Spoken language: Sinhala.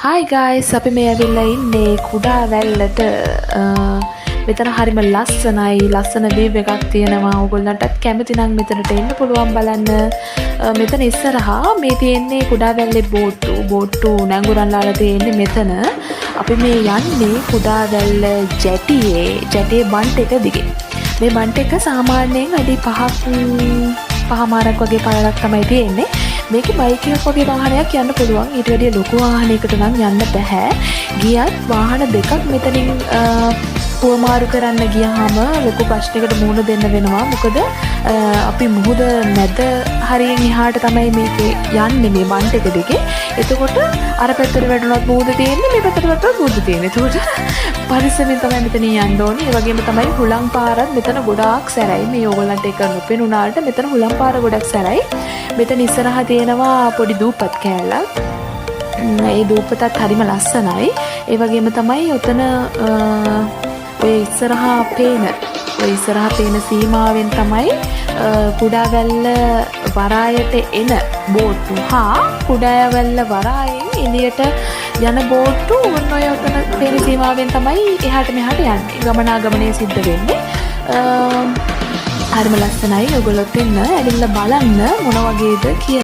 Hi guys, අපි මේ ඇවිල්ලා ඉන්නේ කුඩා වැල්ලට. මෙතන හරිම ලස්සන view එකක් තියෙනවා. ඔයගොල්ලන්ටත් කැමති නම් මෙතනට එන්න පුළුවන් බලන්න. මෙතන ඉස්සරහා මේ තියෙන්නේ කුඩා වැල්ලේ බෝට්ටු නැංගුරන්ලාලා තියෙන්නේ මෙතන. අපි මේ යන්නේ කුඩා වැල්ල ජැටියේ බන්ට් එක දිගේ. මේ බන්ට් එක සාමාන්‍යයෙන් අඩි 5මාරක් වගේ පළලක් තමයි තියෙන්නේ. මේකේ බයික් එකක් වගේ වාහනයක් යන්න පුළුවන්. ඊට වැඩිය ලොකු වාහනයකට නම් යන්න බෑ. ගියත් වාහන දෙකක් මෙතනින් පුවමාරු කරන්න ගියාම ලොකු ප්‍රශ්නයකට මුහුණ දෙන්න වෙනවා. මොකද අපි මුහුද මැද හරියෙන් එහාට තමයි මේකේ යන්නේ මේ බන්ට් එක දිගේ. එතකොට අර පැත්තට වැටුණොත් මුහුද තියෙන්නේ, මේ පැත්තට වැටුණොත් මුහුද තියෙන්නේ. එතකොට පරිස්සමෙන් තමයි මෙතන යන්න ඕනේ. ඒ වගේම තමයි හුලං පාරත් මෙතන ගොඩාක් සැරයි. මේ ඕගොල්ලන්ට ඒක නොපෙනුනාට මෙතන හුලං පාර ගොඩක් සැරයි. මෙතන ඉස්සරහා තියෙනවා පොඩි දූපත් කෑල්ලක්. ඒ දූපතත් හරිම ලස්සනයි. ඒ වගේම තමයි උතන ඔය ඉස්සරහා පේන සීමාවෙන් තමයි කුඩාවැල්ල වරායට එන බෝට්ටු හා කුඩාවැල්ල වරායෙන් එළියට යන බෝට්ටු ඔය උතන පේන සීමාවෙන් තමයි එහාට මෙහාට යන්නේ. ගමනාගමනය සිද්ධ වෙන්නේ. හරිම ලස්සනයි. ඔයගොල්ලොත් එන්න ඇවිල්ලා බලන්න මොන වගේද කියලා.